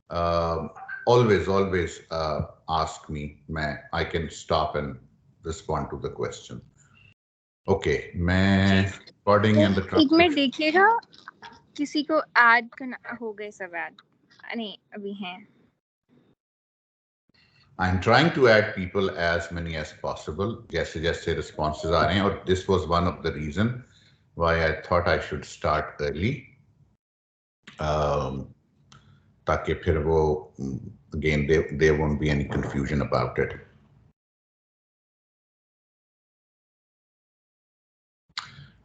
uh, always ask me. I can stop and respond to the question. Okay, मैं recording and the एक minute transcription. देखिएगा, किसी को add करना हो गए सब ऐड नहीं अभी हैं. I'm trying to add people as many as possible. जैसे responses आ रहे हैं, और this was one of the reason why I thought I should start early. ताकि फिर वो again there won't be any confusion about it.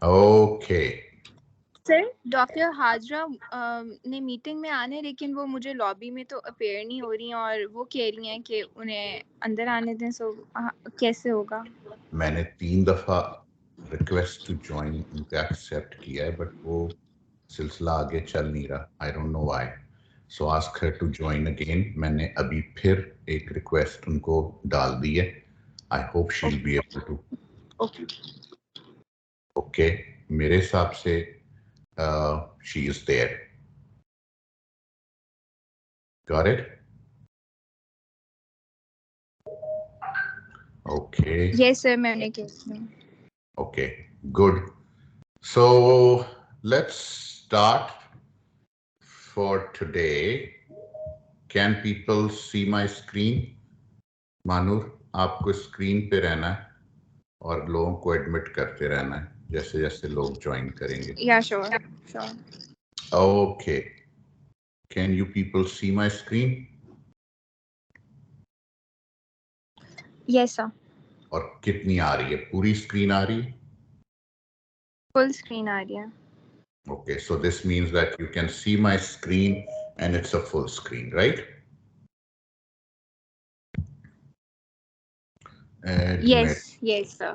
Okay. Sir doctor Hajra ने meeting में आने, लेकिन वो मुझे लॉबी में तो अपेयर नहीं हो रही हैं और वो कह रही हैं कि उन्हें अंदर आने दें. सो कैसे होगा? मैंने 3 दफा रिक्वेस्ट टू ज्वाइन उनका एक्सेप्ट किया है, बट वो सिलसिला आगे चल नहीं रहा. I don't know why. So ask her to join again. मैंने अभी फिर एक रिक्वेस्ट उनको डाल दी है. I hope she will be able to. Okay, मेरे हिसाब से she is there. Got it? Okay. Yes sir, मैंने किया. Okay, good. So let's start for today. Can people see my screen? Manur, आपको स्क्रीन पे रहना है और लोगों को एडमिट करते रहना है जैसे जैसे लोग ज्वाइन करेंगे. या sure sure. Okay. Can you people see my screen? Yes sir. और कितनी आ रही है? पूरी स्क्रीन आ रही है? फुल स्क्रीन आ रही है. Okay, so this means that you can see my screen and it's a full screen, right? Admit. Yes sir.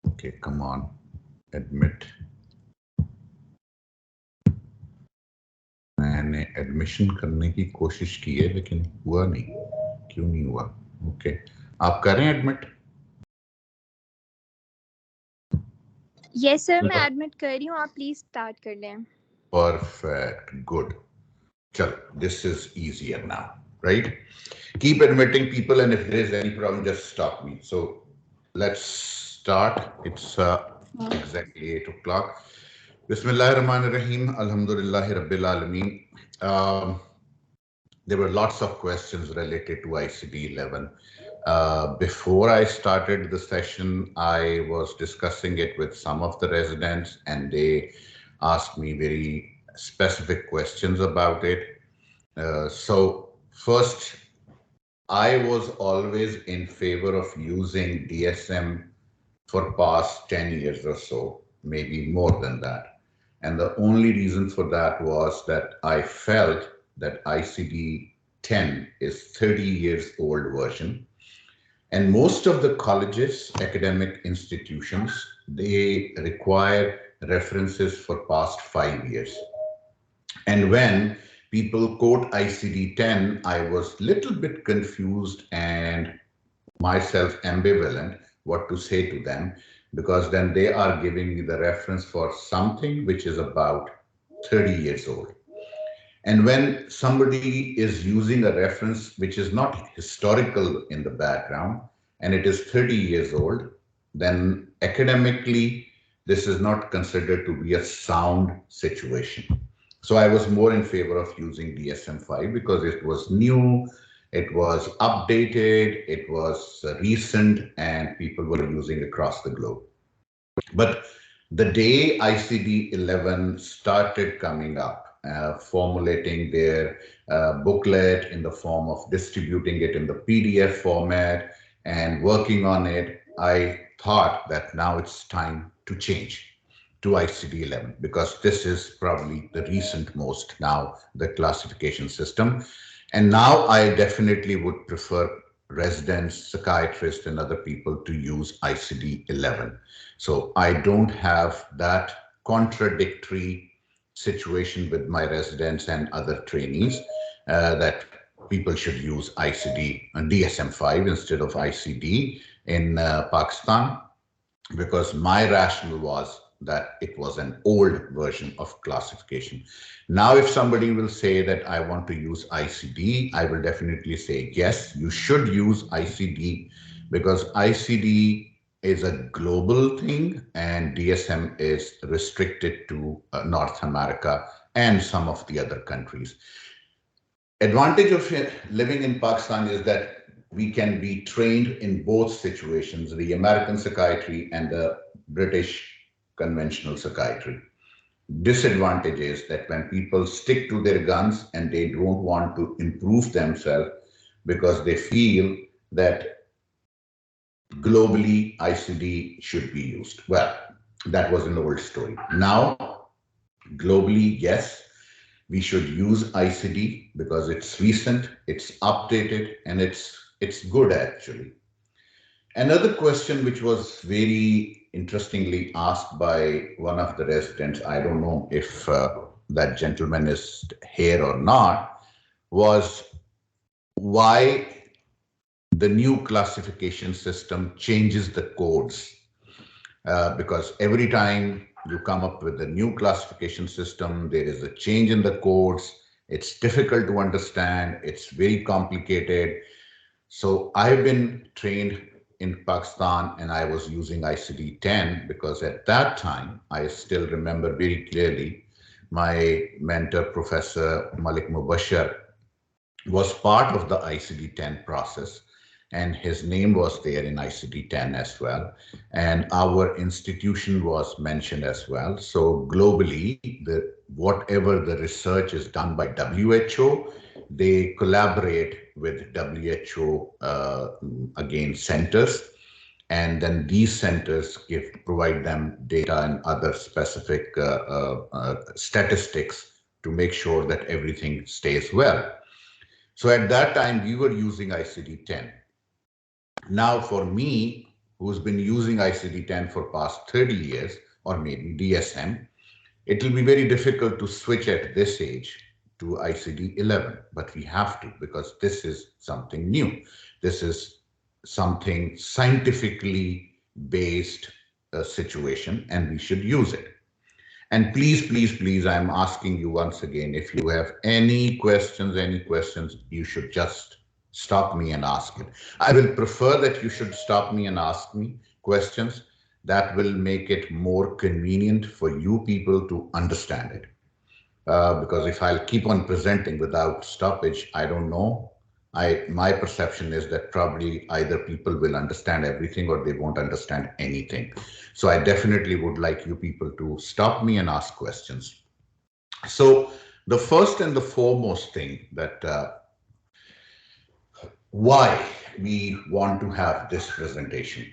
Okay, come on. Admit. मैंने एडमिशन करने की कोशिश की है लेकिन हुआ नहीं. क्यों नहीं हुआ? ओके, आप कर रहे हैं एडमिट? यस सर, मैं एडमिट कर रही हूँ. आप प्लीज स्टार्ट कर लें. Perfect, good. चलो, this is easier now, right? Keep admitting people, and if there is any problem, just stop me. So let's start. It's exactly 8 o'clock. Bismillahirrahmanirrahim. Alhamdulillahi Rabbil Alameen. There were lots of questions related to ICD-11. Before I started the session, I was discussing it with some of the residents, and they asked me very specific questions about it. So first, I was always in favor of using DSM for past 10 years or so, maybe more than that. And the only reason for that was that I felt that ICD-10 is 30 years old version. And most of the colleges, academic institutions, they require references for past 5 years. And when people quote ICD-10, I was a little bit confused and myself ambivalent what to say to them, because then they are giving me the reference for something which is about 30 years old. And when somebody is using a reference which is not historical in the background and it is 30 years old, then academically this is not considered to be a sound situation. So I was more in favor of using DSM-5 because it was new, it was updated, it was recent, and people were using across the globe. But the day ICD-11 started coming up, formulating their booklet in the form of distributing it in the PDF format and working on it, I thought that now it's time to change to ICD-11, because this is probably the recent most now, the classification system. And now I definitely would prefer residents, psychiatrists, and other people to use ICD-11. So I don't have that contradictory situation with my residents and other trainees that people should use ICD and DSM-5 instead of ICD in Pakistan, because my rationale was that it was an old version of classification. Now, if somebody will say that I want to use ICD, I will definitely say, yes, you should use ICD, because ICD is a global thing and DSM is restricted to North America and some of the other countries. Advantage of living in Pakistan is that we can be trained in both situations, the American psychiatry and the British conventional psychiatry. Disadvantage is that when people stick to their guns and they don't want to improve themselves because they feel that globally ICD should be used. Well, that was an old story. Now, globally, yes, we should use ICD because it's recent, it's updated, and it's good actually. Another question which was very interestingly asked by one of the residents, I don't know if that gentleman is here or not, was why the new classification system changes the codes. Because every time you come up with a new classification system, there is a change in the codes. It's difficult to understand. It's very complicated. So I've been trained in Pakistan and I was using ICD-10 because at that time, I still remember very clearly, my mentor, Professor Malik Mubashir, was part of the ICD-10 process, and his name was there in ICD-10 as well. And our institution was mentioned as well. So globally, whatever the research is done by WHO, they collaborate with WHO, again, centers. And then these centers provide them data and other specific statistics to make sure that everything stays well. So at that time, we were using ICD-10. Now, for me, who's been using ICD-10 for past 30 years, or maybe DSM, it will be very difficult to switch at this age to ICD-11, but we have to because this is something new. This is something scientifically based situation, and we should use it. And please, please, please, I'm asking you once again, if you have any questions, you should just stop me and ask it. I will prefer that you should stop me and ask me questions. That will make it more convenient for you people to understand it. Because if I'll keep on presenting without stoppage, I don't know. My perception is that probably either people will understand everything or they won't understand anything. So I definitely would like you people to stop me and ask questions. So the first and the foremost thing that why we want to have this presentation.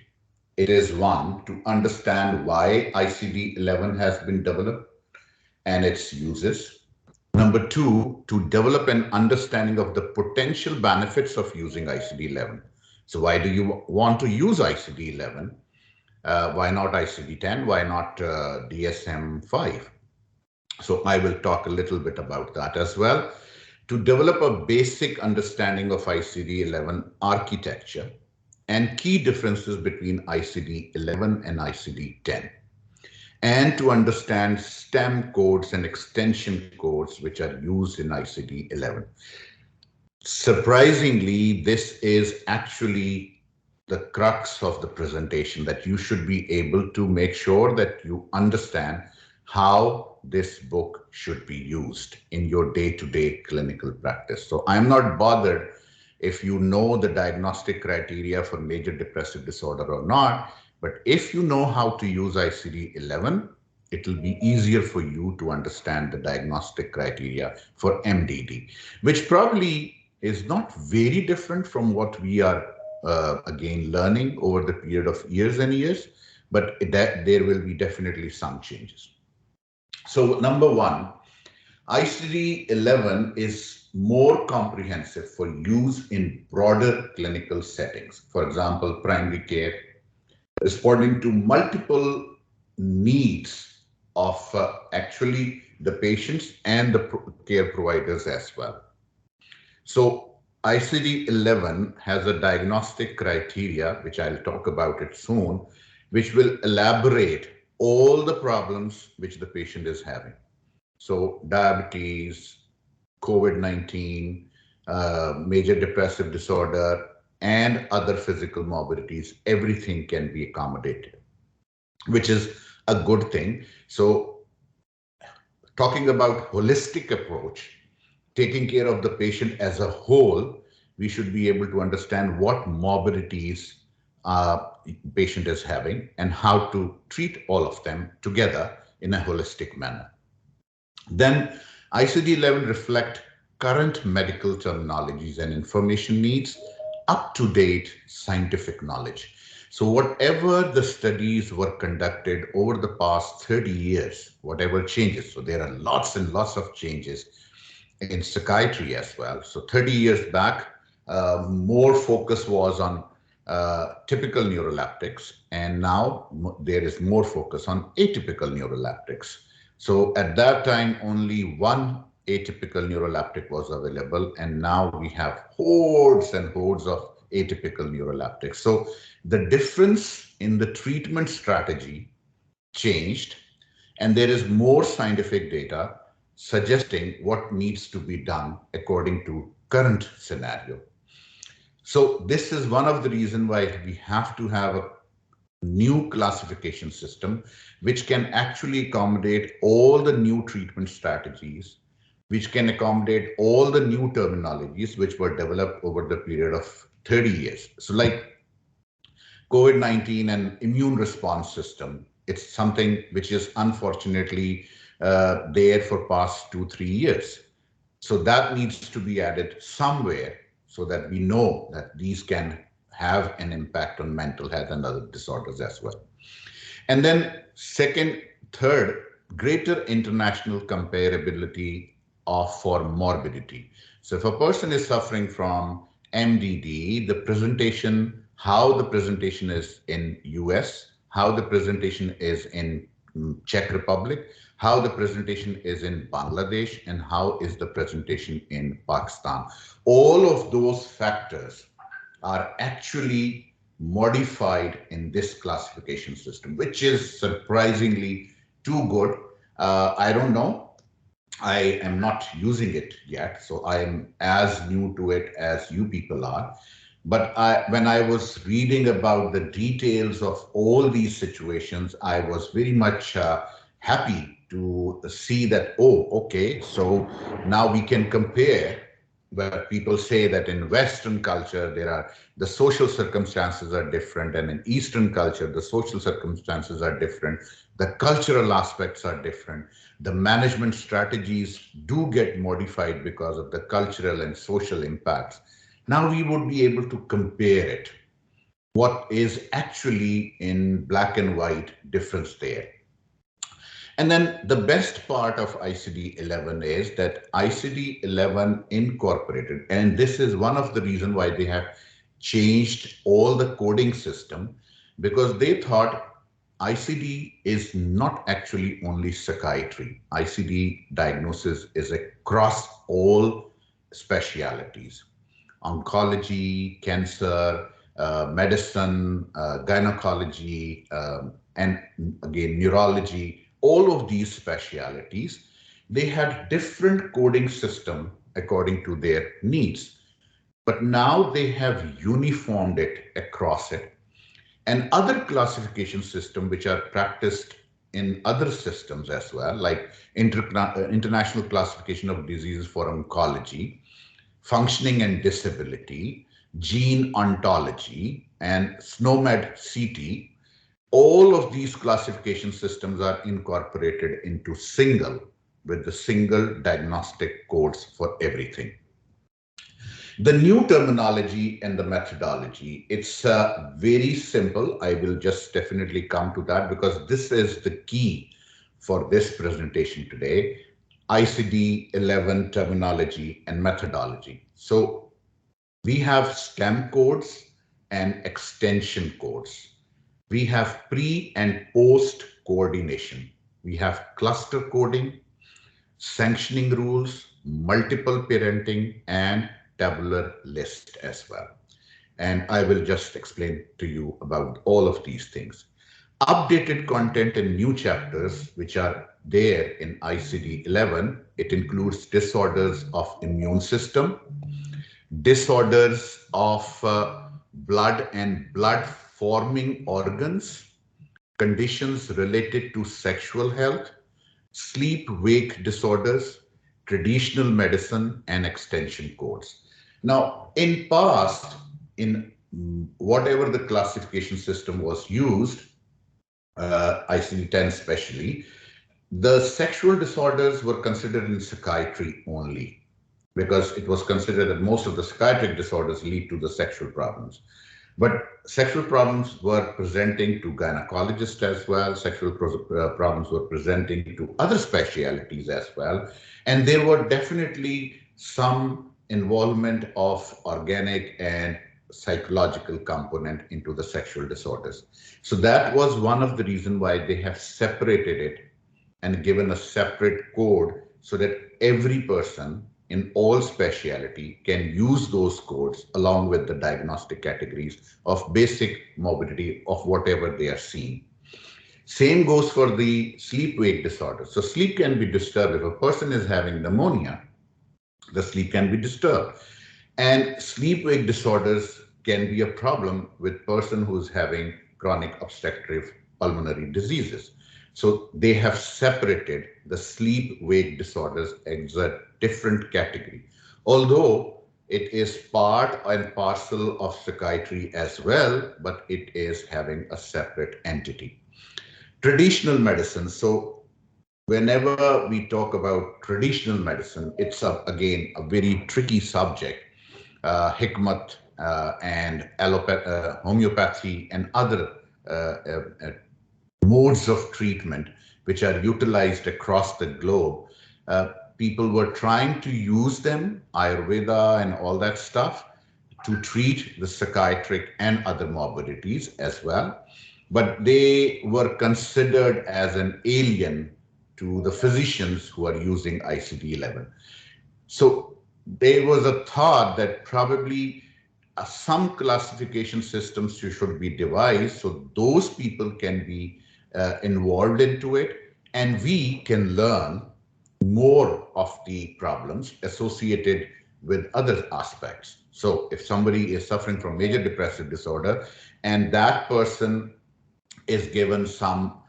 It is one, to understand why ICD-11 has been developed and its uses. Number two, to develop an understanding of the potential benefits of using ICD-11. So why do you want to use ICD-11? Why not ICD-10? Why not DSM-5? So I will talk a little bit about that as well. To develop a basic understanding of ICD-11 architecture and key differences between ICD-11 and ICD-10. And to understand stem codes and extension codes which are used in ICD-11. Surprisingly, this is actually the crux of the presentation, that you should be able to make sure that you understand how this book should be used in your day-to-day clinical practice. So I'm not bothered if you know the diagnostic criteria for major depressive disorder or not, but if you know how to use ICD-11, it will be easier for you to understand the diagnostic criteria for MDD, which probably is not very different from what we are again learning over the period of years and years, but there will be definitely some changes. So number one, ICD-11 is more comprehensive for use in broader clinical settings. For example, primary care, responding to multiple needs of actually the patients and the care providers as well. So ICD-11 has a diagnostic criteria, which I'll talk about it soon, which will elaborate all the problems which the patient is having. So diabetes, COVID-19, major depressive disorder, and other physical morbidities, everything can be accommodated, which is a good thing. So talking about holistic approach, taking care of the patient as a whole, we should be able to understand what morbidities patient is having and how to treat all of them together in a holistic manner. Then ICD-11 reflect current medical terminologies and information needs up-to-date scientific knowledge. So whatever the studies were conducted over the past 30 years, whatever changes, so there are lots and lots of changes in psychiatry as well. So 30 years back, more focus was on typical neuroleptics, and now there is more focus on atypical neuroleptics. So at that time, only one atypical neuroleptic was available, and now we have hordes and hordes of atypical neuroleptics. So the difference in the treatment strategy changed, and there is more scientific data suggesting what needs to be done according to current scenario. So this is one of the reasons why we have to have a new classification system which can actually accommodate all the new treatment strategies, which can accommodate all the new terminologies which were developed over the period of 30 years. So like COVID-19 and immune response system, it's something which is unfortunately there for past 2-3 years. So that needs to be added somewhere so that we know that these can have an impact on mental health and other disorders as well. And then third, greater international comparability for morbidity. So if a person is suffering from MDD, how the presentation is in US, how the presentation is in Czech Republic, how the presentation is in Bangladesh, and how is the presentation in Pakistan. All of those factors are actually modified in this classification system, which is surprisingly too good. I don't know. I am not using it yet, so I am as new to it as you people are. But when I was reading about the details of all these situations, I was very much happy to see that, oh, okay, so now we can compare where people say that in Western culture, the social circumstances are different, and in Eastern culture, the social circumstances are different. The cultural aspects are different. The management strategies do get modified because of the cultural and social impacts. Now we would be able to compare it. What is actually in black and white difference there? And then the best part of ICD-11 is that ICD-11 incorporated, and this is one of the reasons why they have changed all the coding system, because they thought ICD is not actually only psychiatry. ICD diagnosis is across all specialities: oncology, cancer, medicine, gynecology, and again, neurology. All of these specialities, they had different coding system according to their needs. But now they have uniformed it across it. And other classification systems which are practiced in other systems as well, like International Classification of Diseases for Oncology, Functioning and Disability, Gene Ontology, and SNOMED CT, all of these classification systems are incorporated into with the single diagnostic codes for everything. The new terminology and the methodology, it's very simple. I will just definitely come to that because this is the key for this presentation today. ICD-11 terminology and methodology. So we have STEM codes and extension codes. We have pre and post coordination. We have cluster coding, sanctioning rules, multiple parenting, and tabular list as well. And I will just explain to you about all of these things. Updated content and new chapters, which are there in ICD-11, it includes disorders of immune system, disorders of blood and blood forming organs, conditions related to sexual health, sleep wake disorders, traditional medicine, and extension codes. Now, in past, in whatever the classification system was used, ICD-10 especially, the sexual disorders were considered in psychiatry only because it was considered that most of the psychiatric disorders lead to the sexual problems. But sexual problems were presenting to gynecologists as well. Sexual problems were presenting to other specialities as well. And there were definitely some involvement of organic and psychological component into the sexual disorders. So that was one of the reasons why they have separated it and given a separate code so that every person in all specialty can use those codes along with the diagnostic categories of basic morbidity of whatever they are seeing. Same goes for the sleep-wake disorder. So sleep can be disturbed. If a person is having pneumonia, the sleep can be disturbed. And sleep-wake disorders can be a problem with person who's having chronic obstructive pulmonary diseases. So they have separated the sleep-wake disorders as a different category. Although it is part and parcel of psychiatry as well, but it is having a separate entity. Traditional medicine. So whenever we talk about traditional medicine, it's again a very tricky subject. Hikmat and homeopathy and other modes of treatment which are utilized across the globe. People were trying to use them, Ayurveda and all that stuff, to treat the psychiatric and other morbidities as well. But they were considered as an alien to the physicians who are using ICD-11. So there was a thought that probably some classification systems should be devised so those people can be involved into it and we can learn more of the problems associated with other aspects. So if somebody is suffering from major depressive disorder and that person is given some,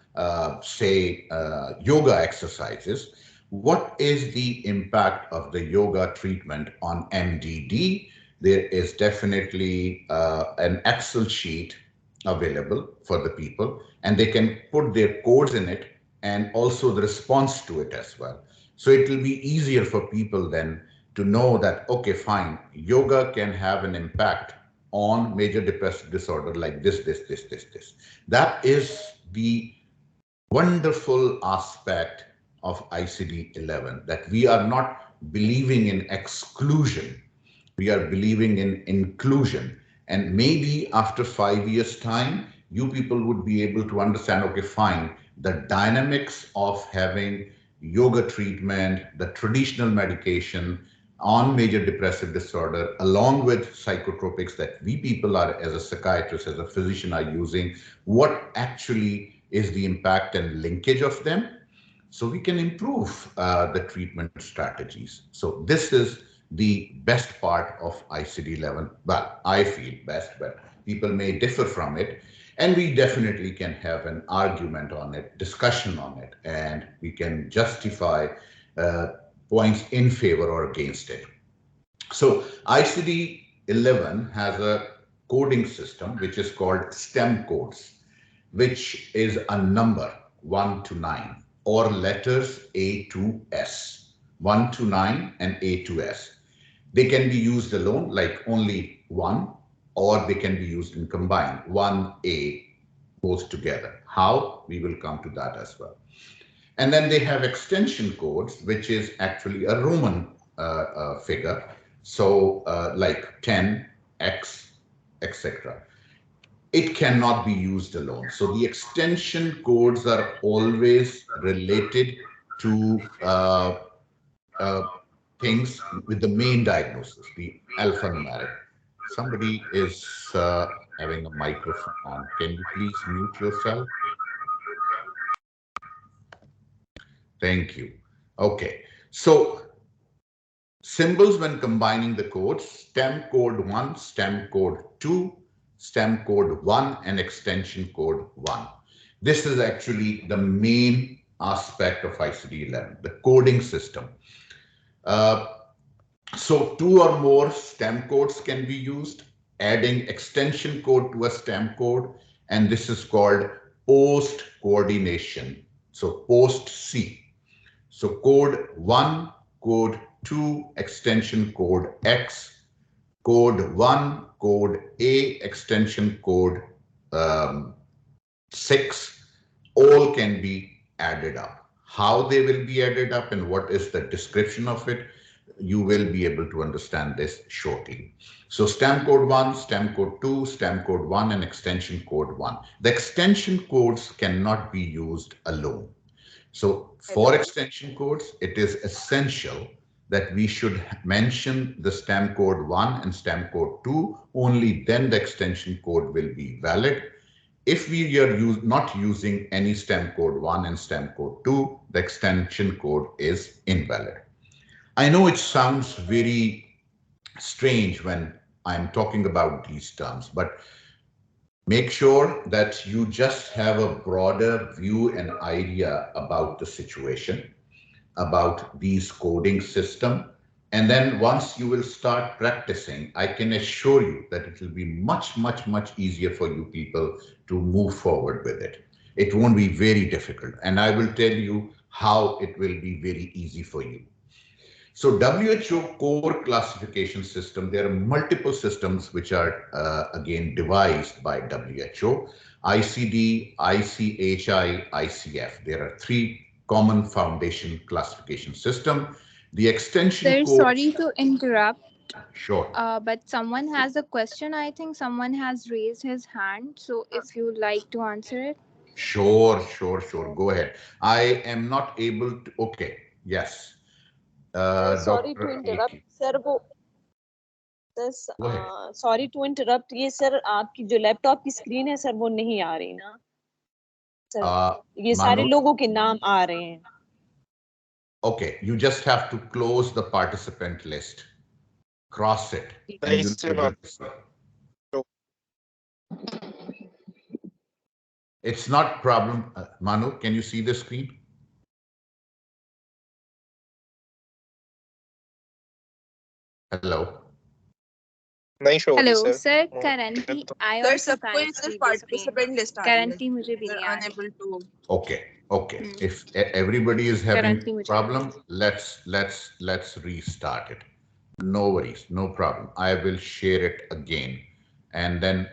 yoga exercises, what is the impact of the yoga treatment on MDD? There is definitely an Excel sheet available for the people, and they can put their codes in it and also the response to it as well. So it will be easier for people then to know that, okay, fine, yoga can have an impact on major depressive disorder like this. That is the wonderful aspect of ICD-11, that we are not believing in exclusion, we are believing in inclusion. And maybe after 5 years' time, you people would be able to understand, okay, fine, the dynamics of having yoga treatment, the traditional medication on major depressive disorder, along with psychotropics that we people are, as a psychiatrist, as a physician, are using, what actually is the impact and linkage of them, so we can improve the treatment strategies. So this is the best part of ICD-11. Well, I feel best, but people may differ from it. And we definitely can have an argument on it, discussion on it, and we can justify points in favor or against it. So ICD-11 has a coding system which is called STEM codes, which is a number 1 to 9 or letters A to S, 1 to 9 and A to S. They can be used alone, like only one, or they can be used in combined. 1A goes together. How? We will come to that as well. And then they have extension codes, which is actually a Roman figure. So like 10, X, etc. It cannot be used alone. So the extension codes are always related to things with the main diagnosis, the alphanumeric. Somebody is having a microphone on. Can you please mute yourself? Thank you. Okay. So symbols when combining the codes, stem code 1, stem code 2, stem code 1, and extension code 1. This is actually the main aspect of ICD-11, the coding system. So two or more stem codes can be used, adding extension code to a stem code, and this is called post coordination. So post C. So code 1, code 2, extension code X, code 1, code A, extension code 6, all can be added up. How they will be added up and what is the description of it, you will be able to understand this shortly. So stem code 1, stem code 2, stem code 1, and extension code 1. The extension codes cannot be used alone. So for extension codes, it is essential that we should mention the stem code 1 and stem code 2. Only then the extension code will be valid. If we are not using any stem code 1 and stem code 2, the extension code is invalid. I know it sounds very strange when I'm talking about these terms, but make sure that you just have a broader view and idea about the situation, about these coding system. And then once you will start practicing, I can assure you that it will be much, much, much easier for you people to move forward with it. It won't be very difficult. And I will tell you how it will be very easy for you. So WHO core classification system, there are multiple systems which are again devised by WHO, ICD, ICHI, ICF. There are three common foundation classification system. The extension Sir, code. sorry to interrupt. Sure. But someone has a question. I think someone has raised his hand. So if you'd like to answer it. Sure. Go ahead. I am not able to. Okay. Yes. Sorry to Dr. interrupt, AK. sir. Sorry to interrupt, ये sir आपकी जो laptop की screen है sir वो नहीं आ रही ना sir, ये सारे लोगों के नाम आ रहे हैं. Okay, you just have to close the participant list, cross it, and you'll be able to see. It's not problem. Manu, can you see the screen? Hello. Hello, sir. Currently, I also can't see the screen. Currently, मुझे भी नहीं आ रही. Okay. If everybody is having problem, let's restart it. No worries, no problem. I will share it again, and then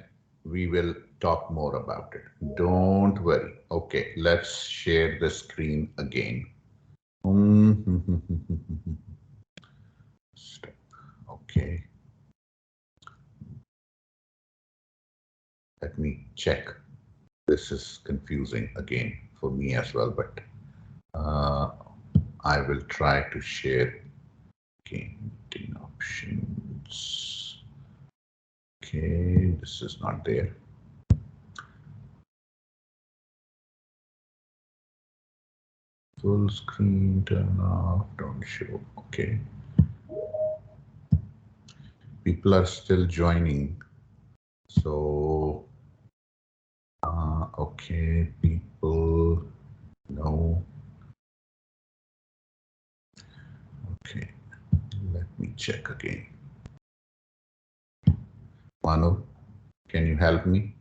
we will talk more about it. Don't worry. Okay, let's share the screen again. Okay. Let me check. This is confusing again for me as well, but I will try to share again. Meeting options. Okay, this is not there. Full screen, turn off, don't show. Okay. People are still joining. So, okay, people, no. Okay, let me check again. Manu, can you help me?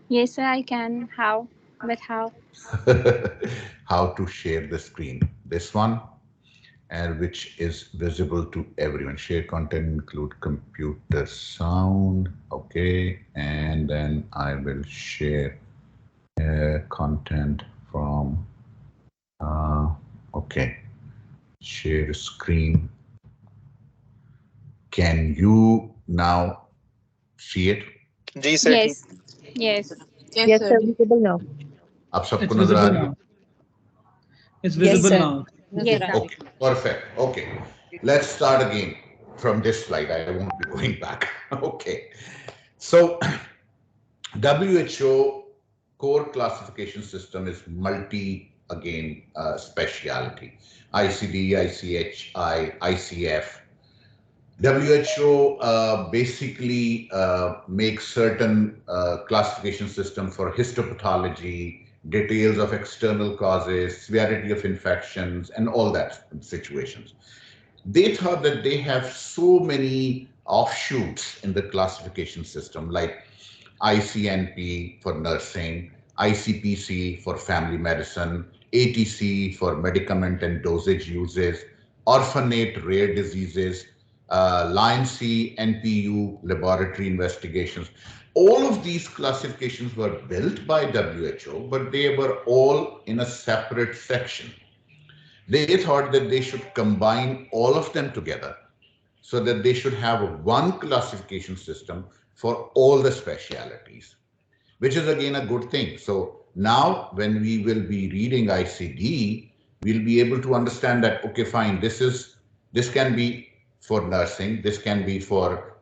Yes, sir, I can. How? But how? How to share the screen. This one, and which is visible to everyone. Share content include computer sound. Okay, and then I will share content from. Okay, share screen. Can you now see it? Yes. Yes, sir. Visible now. आप सबको नजर आ रही है? It's visible now. Yes, sir. Okay, perfect. Okay, let's start again from this slide. I won't be going back. Okay, so WHO core classification system is multi again, specialty. ICD, ICHI, ICF. WHO basically makes certain classification system for histopathology, details of external causes, severity of infections, and all that situations. They thought that they have so many offshoots in the classification system, like ICNP for nursing, ICPC for family medicine, ATC for medicament and dosage uses, orphanate rare diseases, Lion C, NPU, laboratory investigations. All of these classifications were built by WHO, but they were all in a separate section. They thought that they should combine all of them together so that they should have one classification system for all the specialities, which is again a good thing. So now when we will be reading ICD, we'll be able to understand that, okay, fine, this can be for nursing, this can be for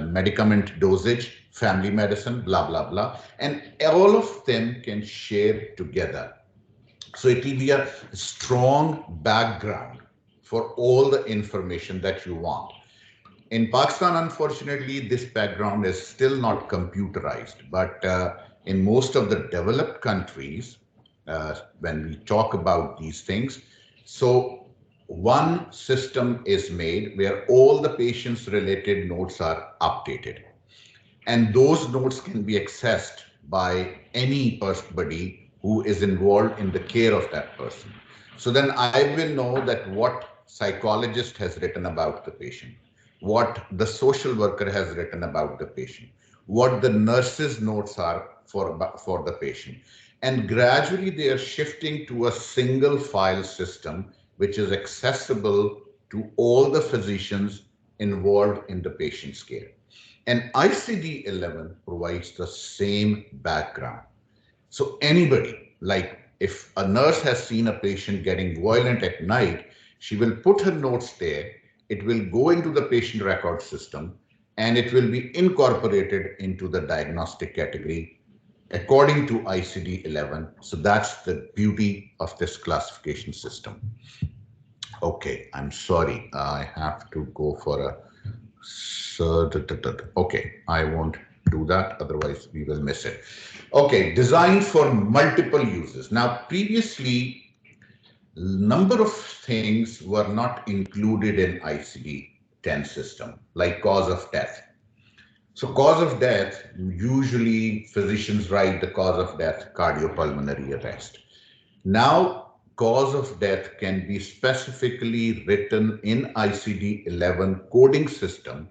medicament dosage, family medicine, blah, blah, blah. And all of them can share together. So it will be a strong background for all the information that you want. In Pakistan, unfortunately, this background is still not computerized, but in most of the developed countries, when we talk about these things, so one system is made where all the patient's related notes are updated. And those notes can be accessed by anybody who is involved in the care of that person. So then I will know that what psychologist has written about the patient, what the social worker has written about the patient, what the nurse's notes are for the patient. And gradually they are shifting to a single file system, which is accessible to all the physicians involved in the patient's care. And ICD-11 provides the same background. So anybody, like if a nurse has seen a patient getting violent at night, she will put her notes there. It will go into the patient record system and it will be incorporated into the diagnostic category according to ICD-11. So that's the beauty of this classification system. Okay, I'm sorry. I have to go for a... Okay, I won't do that, otherwise we will miss it. Okay, designed for multiple uses. Now, previously, number of things were not included in ICD-10 system, like cause of death. So cause of death, usually physicians write the cause of death, cardiopulmonary arrest. Now, cause of death can be specifically written in ICD-11 coding system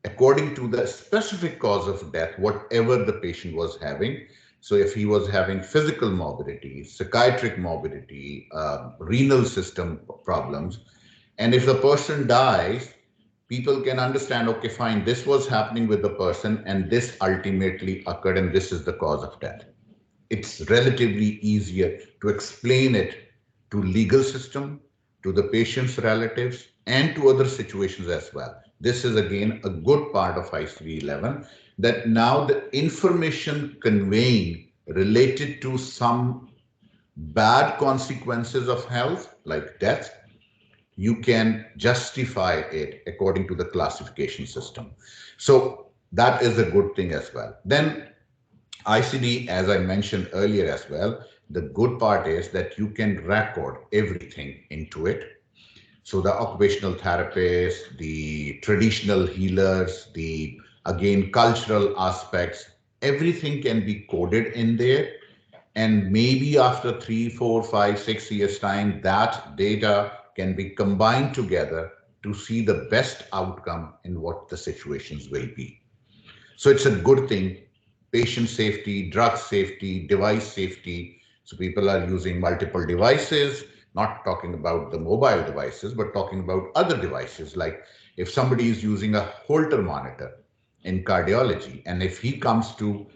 according to the specific cause of death, whatever the patient was having. So if he was having physical morbidity, psychiatric morbidity, renal system problems, and if the person dies, people can understand, okay, fine, this was happening with the person and this ultimately occurred and this is the cause of death. It's relatively easier to explain it to legal system, to the patient's relatives, and to other situations as well. This is again a good part of ICD-11, that now the information conveying related to some bad consequences of health, like death, you can justify it according to the classification system. So that is a good thing as well. Then ICD, as I mentioned earlier as well, the good part is that you can record everything into it. So the occupational therapists, the traditional healers, the, again, cultural aspects, everything can be coded in there. And maybe after 3, 4, 5, 6 years time, that data can be combined together to see the best outcome in what the situations will be. So it's a good thing. Patient safety, drug safety, device safety. So people are using multiple devices, not talking about the mobile devices, but talking about other devices. Like if somebody is using a Holter monitor in cardiology, and if he comes to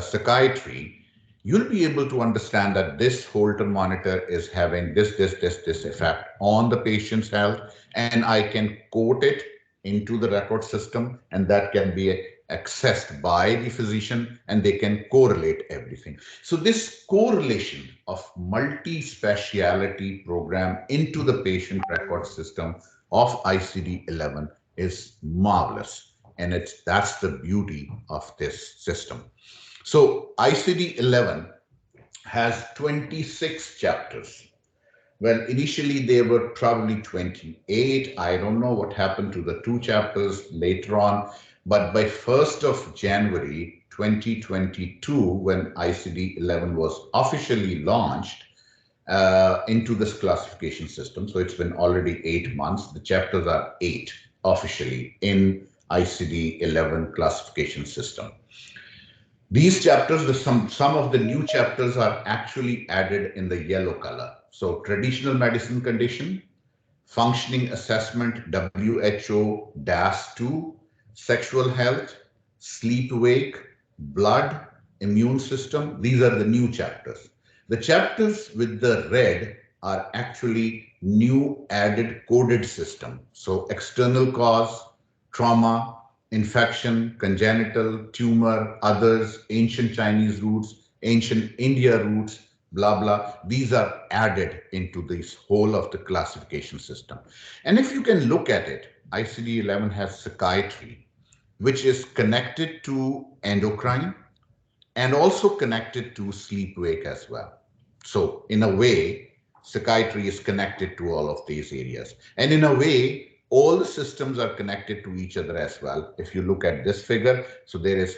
psychiatry, you'll be able to understand that this Holter monitor is having this effect on the patient's health, and I can quote it into the record system, and that can be accessed by the physician, and they can correlate everything. So this correlation of multi-speciality program into the patient record system of ICD-11 is marvelous. And that's the beauty of this system. So ICD-11 has 26 chapters. Well, initially there were probably 28. I don't know what happened to the 2 chapters later on. But by 1st of January 2022, when ICD-11 was officially launched into this classification system, so it's been already 8 months, the chapters are 8 officially in ICD-11 classification system. These chapters, some of the new chapters are actually added in the yellow color. So traditional medicine condition, functioning assessment WHO-2, sexual health, sleep wake, blood, immune system. These are the new chapters. The chapters with the red are actually new added coded system. So external cause, trauma, infection, congenital, tumor, others, ancient Chinese roots, ancient India roots, blah, blah. These are added into this whole of the classification system. And if you can look at it, ICD-11 has psychiatry, which is connected to endocrine and also connected to sleep-wake as well. So in a way, psychiatry is connected to all of these areas. And in a way, all the systems are connected to each other as well. If you look at this figure, so there is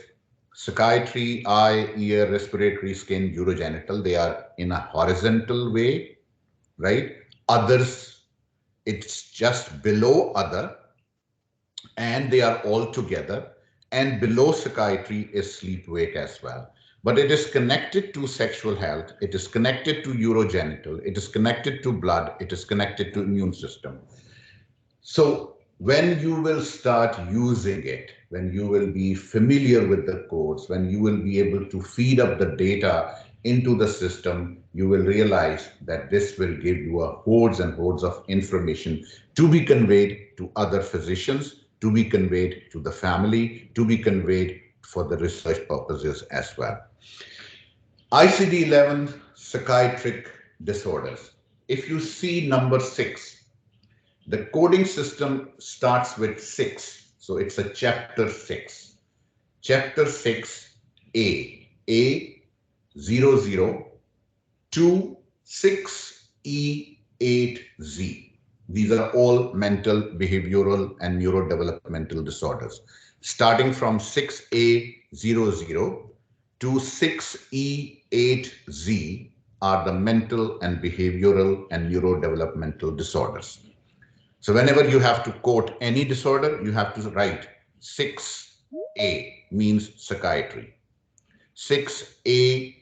psychiatry, eye, ear, respiratory, skin, urogenital. They are in a horizontal way, right? Others, it's just below other, and they are all together. And below psychiatry is sleep-wake as well. But it is connected to sexual health. It is connected to urogenital. It is connected to blood. It is connected to immune system. So when you will start using it, when you will be familiar with the codes, when you will be able to feed up the data into the system, you will realize that this will give you a hordes and hordes of information to be conveyed to other physicians, to be conveyed to the family, to be conveyed for the research purposes as well. ICD-11 psychiatric disorders. If you see number 6, the coding system starts with 6. So it's a chapter 6. Chapter 6A, A00 to 6E8Z. These are all mental, behavioral, and neurodevelopmental disorders. Starting from 6A00 to 6E8Z are the mental and behavioral and neurodevelopmental disorders. So whenever you have to quote any disorder, you have to write 6A means psychiatry. 6A,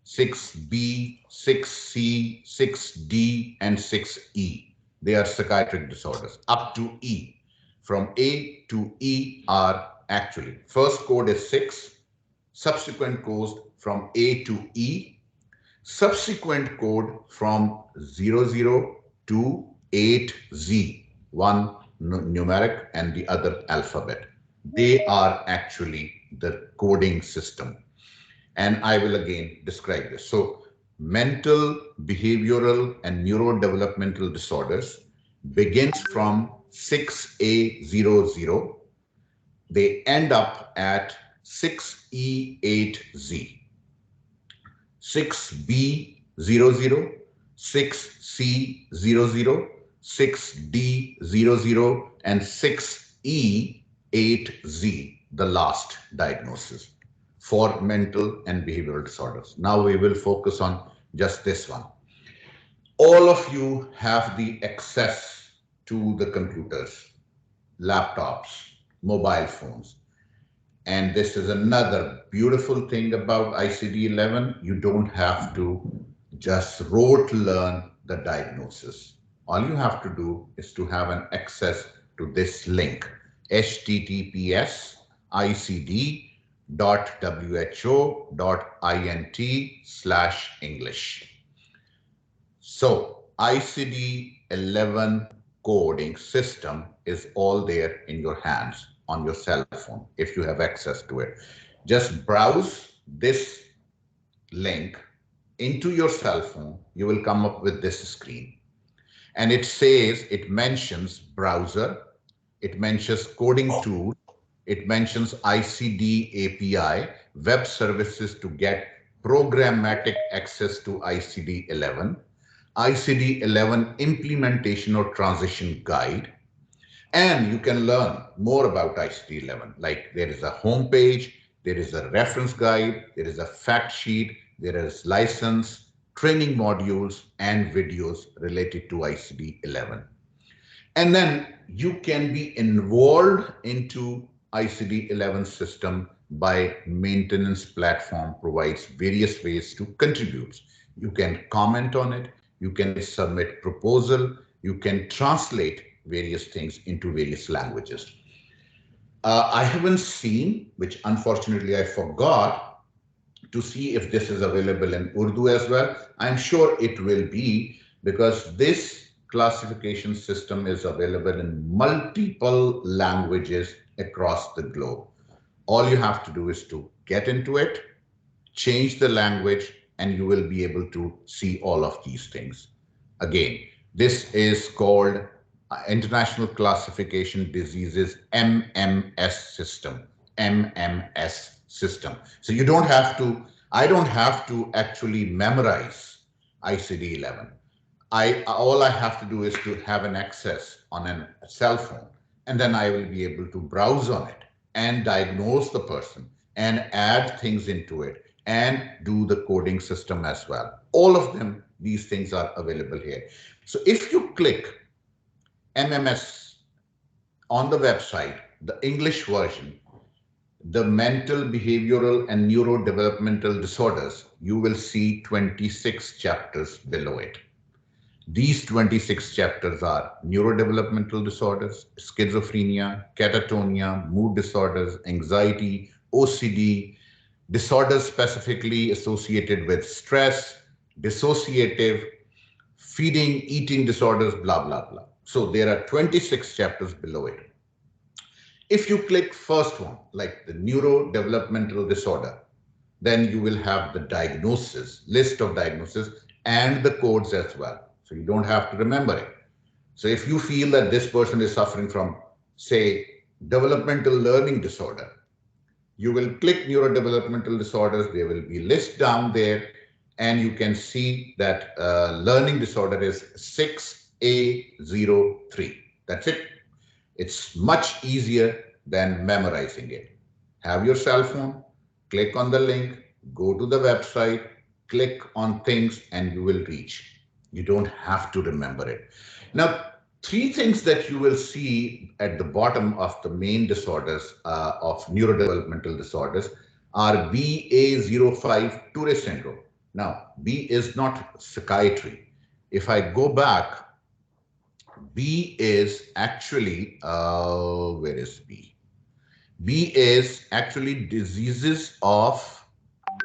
6B, 6C, 6D, and 6E. They are psychiatric disorders up to E. From A to E are actually, first code is 6, subsequent codes from A to E, subsequent code from 00 to 8Z, one numeric and the other alphabet. They are actually the coding system. And I will again describe this. So mental, behavioral, and neurodevelopmental disorders begins from 6A00. They end up at 6E8Z. 6B00, 6C00, 6D00, and 6E8Z, the last diagnosis for mental and behavioral disorders. Now we will focus on just this one. All of you have the access to the computers, laptops, mobile phones. And this is another beautiful thing about ICD-11. You don't have to just rote learn the diagnosis. All you have to do is to have an access to this link, https://icd.who.int/English. So ICD-11 coding system is all there in your hands. on your cell phone if you have access to it. Just browse this link into your cell phone. You will come up with this screen. And it says, it mentions browser, it mentions coding tool, it mentions ICD API, web services to get programmatic access to ICD-11, ICD-11 implementation or transition guide, and you can learn more about ICD-11. Like there is a home page, there is a reference guide, there is a fact sheet, there is license, training modules, and videos related to ICD-11. And then you can be involved into ICD-11 system by maintenance platform provides various ways to contribute. You can comment on it, you can submit proposal, you can translate various things into various languages. I haven't seen, which unfortunately I forgot, to see if this is available in Urdu as well. I'm sure it will be, because this classification system is available in multiple languages across the globe. All you have to do is to get into it, change the language, and you will be able to see all of these things. Again, this is called International Classification Diseases MMS system, MMS system. So you don't have to, I don't have to actually memorize ICD-11. All I have to do is to have an access on a cell phone, and then I will be able to browse on it and diagnose the person and add things into it and do the coding system as well. All of them, these things are available here. So if you click MMS on the website, the English version, the mental, behavioral, and neurodevelopmental disorders, you will see 26 chapters below it. These 26 chapters are neurodevelopmental disorders, schizophrenia, catatonia, mood disorders, anxiety, OCD, disorders specifically associated with stress, dissociative, feeding, eating disorders, blah, blah, blah. So there are 26 chapters below it. If you click first one, like the neurodevelopmental disorder, then you will have the diagnosis, list of diagnoses, and the codes as well. So you don't have to remember it. So if you feel that this person is suffering from, say, developmental learning disorder, you will click neurodevelopmental disorders. There will be list down there, and you can see that learning disorder is 6A03. That's it. It's much easier than memorizing it. Have your cell phone, click on the link, go to the website, click on things, and you will reach. You don't have to remember it. Now, three things that you will see at the bottom of the main disorders of neurodevelopmental disorders are BA05 Tourette syndrome. Now, B is not psychiatry. If I go back, B is actually, where is B? B is actually diseases of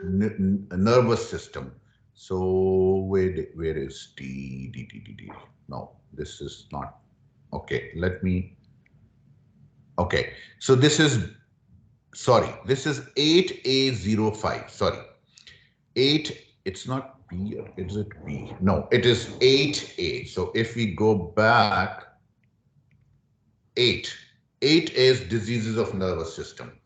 nervous system. So where is D? No, this is not. Okay, let me. Okay, so this is, sorry, this is 8A05. Sorry, 8, it's not B, or is it B? No, it is 8A. So if we go back, 8 is diseases of nervous system.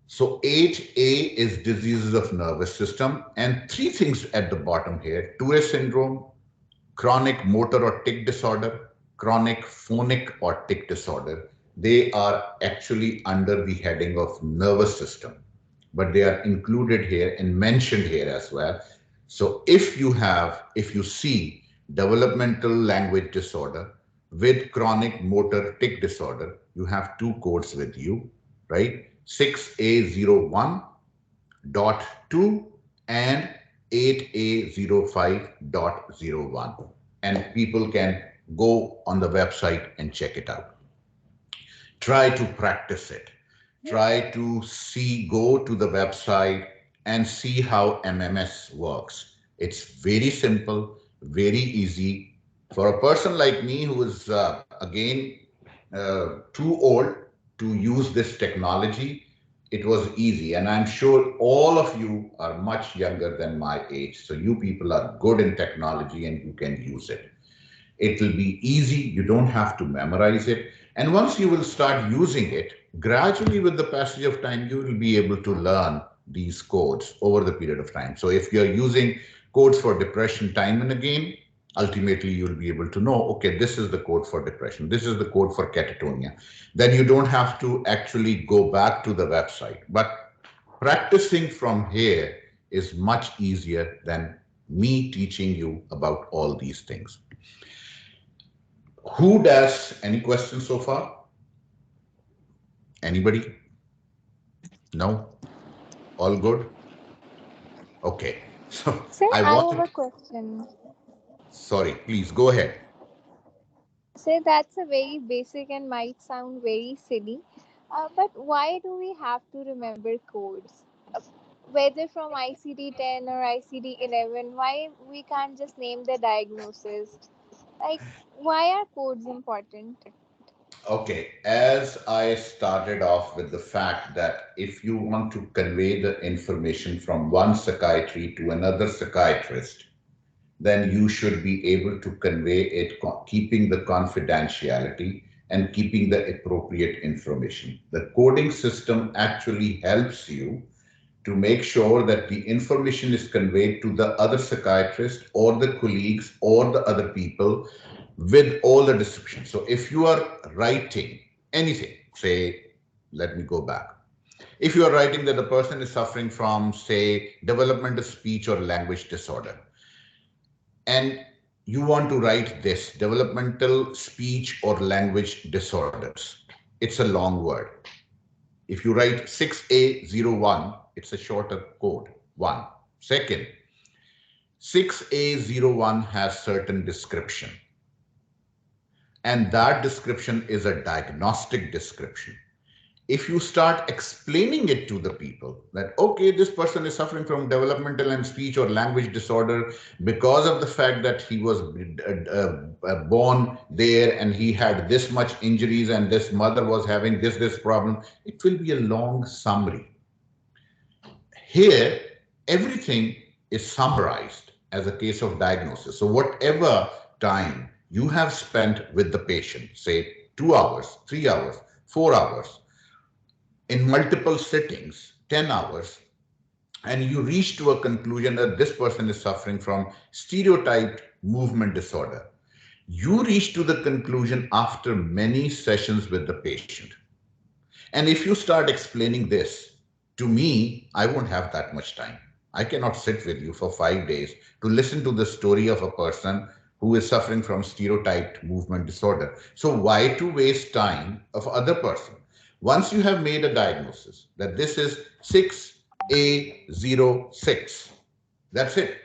So 8A is diseases of nervous system, and three things at the bottom here: Tourette syndrome, chronic motor or tic disorder, chronic phonic or tic disorder. They are actually under the heading of nervous system, but they are included here and mentioned here as well. So if you see developmental language disorder with chronic motor tic disorder, you have two codes with you, right? 6A01.2 and 8A05.01. And people can go on the website and check it out. Try to practice it. Try to go to the website and see how MMS works. It's very simple, very easy. For a person like me who is, again, too old, to use this technology, it was easy. And I'm sure all of you are much younger than my age. So you people are good in technology and you can use it. It will be easy. You don't have to memorize it. And once you will start using it, gradually with the passage of time, you will be able to learn these codes over the period of time. So if you're using codes for depression time and again, ultimately you'll be able to know, okay, this is the code for depression. This is the code for catatonia. Then you don't have to actually go back to the website. But practicing from here is much easier than me teaching you about all these things. Who does any questions so far? Anybody? No? All good? Okay. So Sir, I I have wanted, a question. sorry, please go ahead. Sir, that's a very basic and might sound very silly, but why do we have to remember codes? Whether from ICD-10 or ICD-11, why we can't just name the diagnosis? Like, why are codes important? Okay, as I started off with the fact that if you want to convey the information from one psychiatry to another psychiatrist, then you should be able to convey it keeping the confidentiality and keeping the appropriate information. The coding system actually helps you to make sure that the information is conveyed to the other psychiatrist or the colleagues or the other people with all the description. So if you are writing anything, say, let me go back. If you are writing that the person is suffering from, say, developmental speech or language disorder, and you want to write this, developmental speech or language disorders, it's a long word. If you write 6A01, it's a shorter code, 1. Second, 6A01 has certain description. And that description is a diagnostic description. If you start explaining it to the people that, okay, this person is suffering from developmental and speech or language disorder because of the fact that he was born there and he had this much injuries and this mother was having this problem, it will be a long summary. Here, everything is summarized as a case of diagnosis. So whatever time you have spent with the patient, say 2 hours, 3 hours, 4 hours, in multiple sittings, 10 hours, and you reach to a conclusion that this person is suffering from stereotyped movement disorder. You reach to the conclusion after many sessions with the patient. And if you start explaining this to me, I won't have that much time. I cannot sit with you for 5 days to listen to the story of a person who is suffering from stereotyped movement disorder. So why to waste time of other person? Once you have made a diagnosis that this is 6A06, that's it.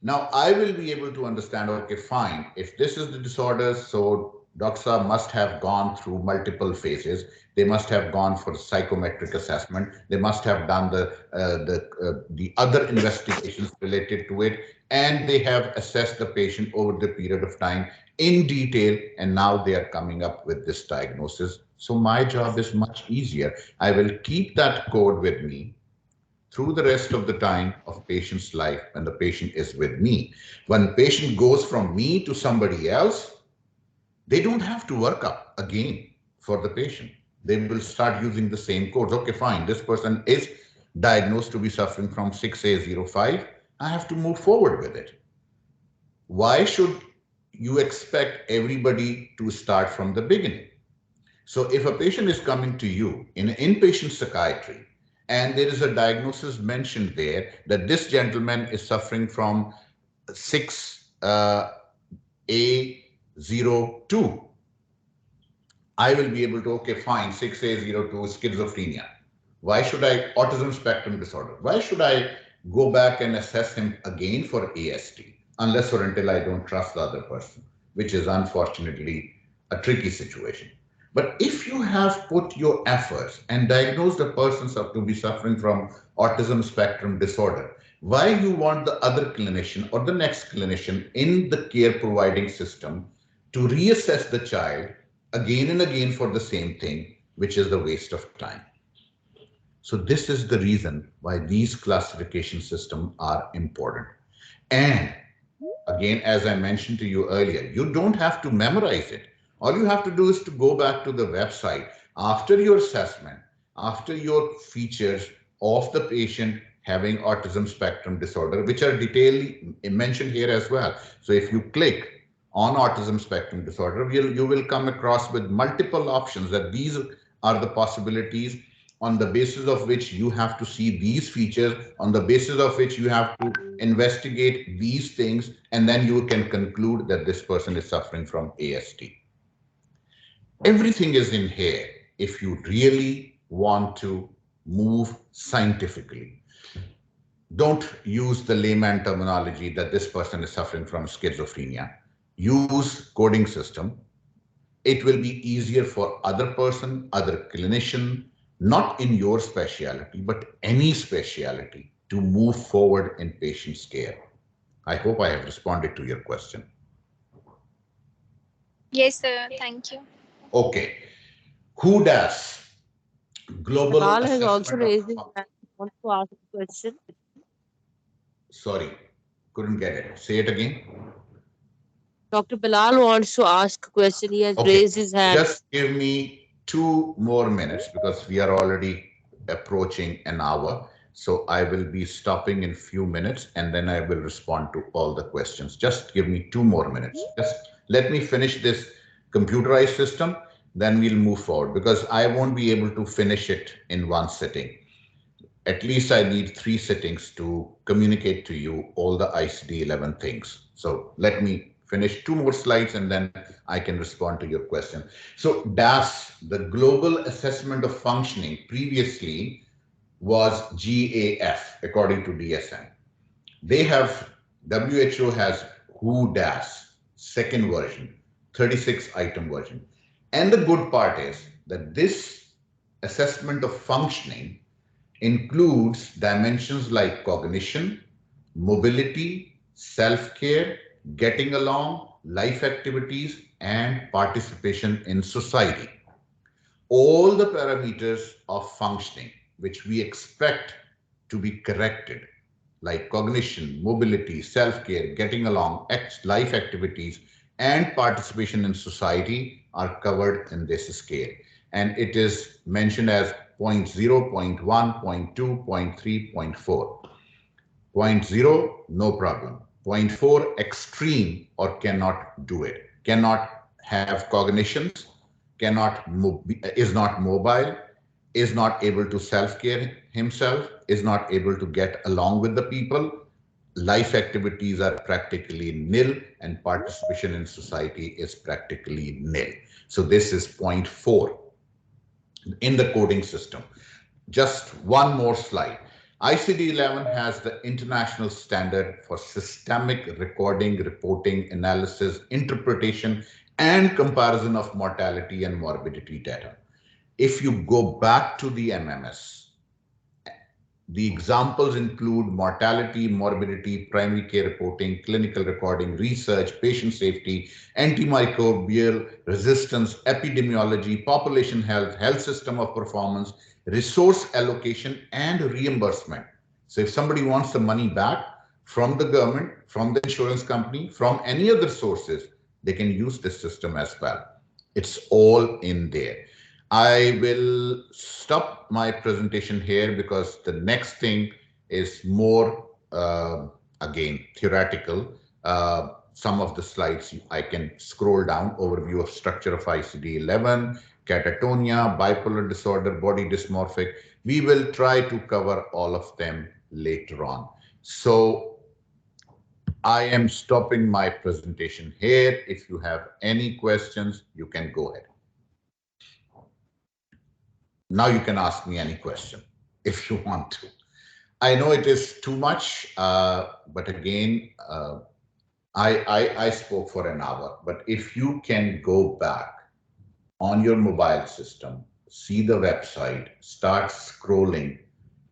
Now I will be able to understand, okay, fine, if this is the disorder, so doctor must have gone through multiple phases. They must have gone for psychometric assessment. They must have done the other investigations related to it, and they have assessed the patient over the period of time in detail, and now they are coming up with this diagnosis. So my job is much easier. I will keep that code with me through the rest of the time of patient's life when the patient is with me. When patient goes from me to somebody else, they don't have to work up again for the patient. They will start using the same codes. Okay, fine, this person is diagnosed to be suffering from 6A05. I have to move forward with it. Why should you expect everybody to start from the beginning? So if a patient is coming to you in inpatient psychiatry, and there is a diagnosis mentioned there that this gentleman is suffering from 6A02, I will be able to, okay, fine, 6A02 is schizophrenia. Why should I, autism spectrum disorder, why should I go back and assess him again for ASD, unless or until I don't trust the other person, which is unfortunately a tricky situation. But if you have put your efforts and diagnosed a person to be suffering from autism spectrum disorder, why you want the other clinician or the next clinician in the care providing system to reassess the child again and again for the same thing, which is the waste of time. So this is the reason why these classification systems are important. And again, as I mentioned to you earlier, you don't have to memorize it. All you have to do is to go back to the website after your assessment, after your features of the patient having autism spectrum disorder, which are detailedly mentioned here as well. So if you click on autism spectrum disorder, you will come across with multiple options that these are the possibilities on the basis of which you have to see these features, on the basis of which you have to investigate these things, and then you can conclude that this person is suffering from ASD. Everything is in here if you really want to move scientifically. Don't use the layman terminology that this person is suffering from schizophrenia. Use coding system. It will be easier for other person, other clinician, not in your specialty, but any specialty to move forward in patient's care. I hope I have responded to your question. Yes, sir. Thank you. Okay. Who does global Bilal has also assessment raised his of... hand. Wants to ask a question. Sorry, couldn't get it. Say it again. Dr. Bilal wants to ask a question. He has raised his hand. Just give me 2 more minutes because we are already approaching an hour. So I will be stopping in few minutes and then I will respond to all the questions. Just give me 2 more minutes. Just let me finish this computerized system, then we'll move forward because I won't be able to finish it in one sitting. At least I need 3 sittings to communicate to you all the ICD-11 things. So let me finish 2 more slides and then I can respond to your question. So DAS, the Global Assessment of Functioning, previously was GAF according to DSM. They have, WHO has WHO DAS, second version, 36 item version. And the good part is that this assessment of functioning includes dimensions like cognition, mobility, self-care, getting along, life activities, and participation in society. All the parameters of functioning which we expect to be corrected, like cognition, mobility, self-care, getting along, life activities, and participation in society are covered in this scale. And it is mentioned as 0.0, 0.1, 0.2, 0.3, 0.4. 0.0, no problem. 0.4, extreme or cannot do it. Cannot have cognitions, is not mobile, is not able to self-care himself, is not able to get along with the people. Life activities are practically nil and participation in society is practically nil. So this is 0.4 in the coding system. Just one more slide. ICD-11 has the international standard for systemic recording, reporting, analysis, interpretation, and comparison of mortality and morbidity data. If you go back to the MMS, the examples include mortality, morbidity, primary care reporting, clinical recording, research, patient safety, antimicrobial resistance, epidemiology, population health, health system of performance, resource allocation, and reimbursement. So if somebody wants the money back from the government, from the insurance company, from any other sources, they can use this system as well. It's all in there. I will stop my presentation here because the next thing is more, again, theoretical. Some of the slides I can scroll down, overview of structure of ICD-11, catatonia, bipolar disorder, body dysmorphic. We will try to cover all of them later on. So I am stopping my presentation here. If you have any questions, you can go ahead. Now you can ask me any question if you want to. I know it is too much, but again, I spoke for an hour, but if you can go back on your mobile system, see the website, start scrolling,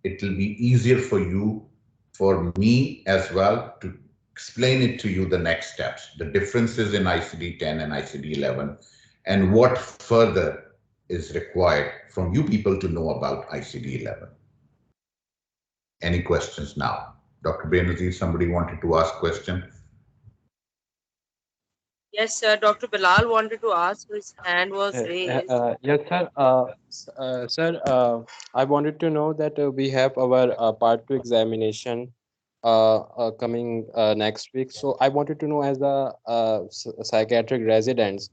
it will be easier for you, for me as well, to explain it to you the next steps, the differences in ICD-10 and ICD-11, and what further is required from you people to know about ICD-11? Any questions now? Dr. Benazir, somebody wanted to ask question. Yes, sir. Dr. Bilal wanted to ask. His hand was raised. Yes, sir. Sir, I wanted to know that we have our part 2 examination coming next week. So I wanted to know, as the psychiatric residents,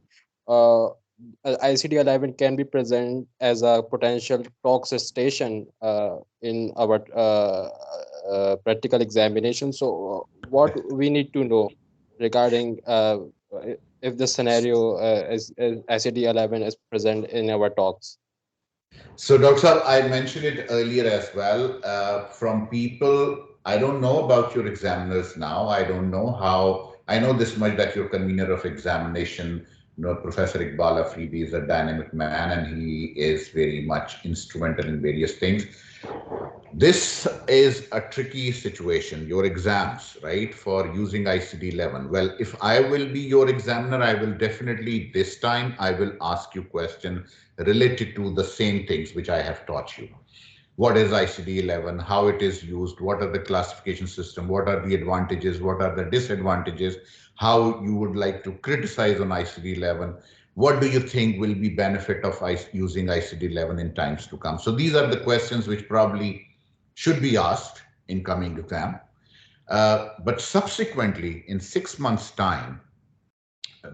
ICD-11 can be present as a potential talks station in our practical examination. So what we need to know regarding if the scenario is ICD-11 is present in our talks? So, Dr. Saab, I mentioned it earlier as well. From people, I don't know about your examiners now. I don't know how. I know this much, that your convener of examination, Professor Iqbal Afridi, is a dynamic man, and he is very much instrumental in various things. This is a tricky situation, your exams, right, for using ICD-11. Well, if I will be your examiner, I will definitely, this time, I will ask you questions related to the same things which I have taught you. What is ICD-11, how it is used, what are the classification system, what are the advantages, what are the disadvantages, how you would like to criticize on ICD-11, what do you think will be benefit of using ICD-11 in times to come. So these are the questions which probably should be asked in coming exam. But subsequently, in 6 months' time,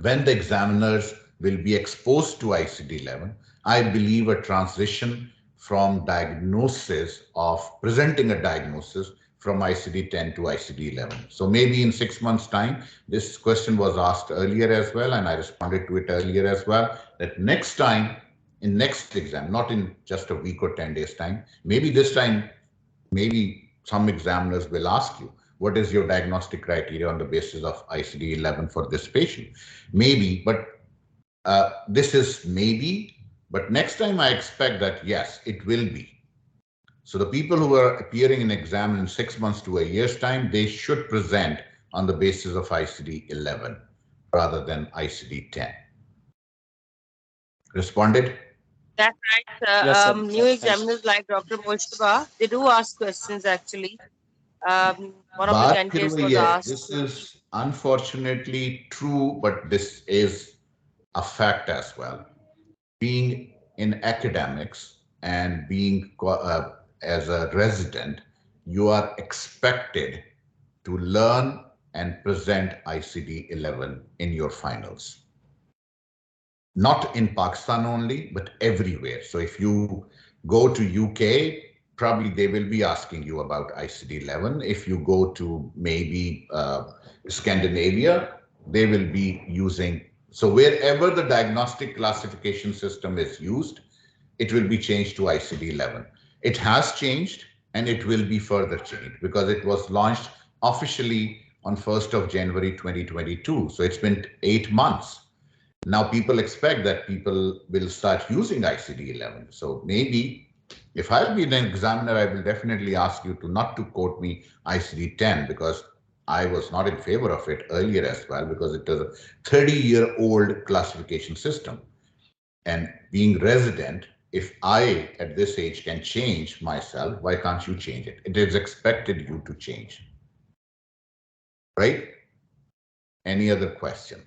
when the examiners will be exposed to ICD-11, I believe a transition from diagnosis of presenting a diagnosis from ICD-10 to ICD-11. So maybe in 6 months' time, this question was asked earlier as well, and I responded to it earlier as well, that next time, in next exam, not in just a week or 10 days' time, maybe this time, maybe some examiners will ask you, what is your diagnostic criteria on the basis of ICD-11 for this patient? Maybe, but this is maybe, but next time I expect that, yes, it will be. So the people who are appearing in exam in 6 months to a year's time, they should present on the basis of ICD-11 rather than ICD-10. Responded? That's right, sir. Yes, sir. New examiners like Dr. Moshtaba, they do ask questions actually. One of the candidates was asked. This is unfortunately true, but this is a fact as well. Being in academics and being as a resident, you are expected to learn and present ICD-11 in your finals. Not in Pakistan only, but everywhere. So if you go to UK, probably they will be asking you about ICD-11. If you go to maybe Scandinavia, they will be using. So wherever the diagnostic classification system is used, it will be changed to ICD-11. It has changed and it will be further changed because it was launched officially on 1st of January 2022. So it's been 8 months. Now people expect that people will start using ICD-11. So maybe if I'll be an examiner, I will definitely ask you to not to quote me ICD-10 because I was not in favor of it earlier as well because it is a 30-year-old classification system. And being resident, if I at this age can change myself, why can't you change it? It is expected you to change. Right? Any other question?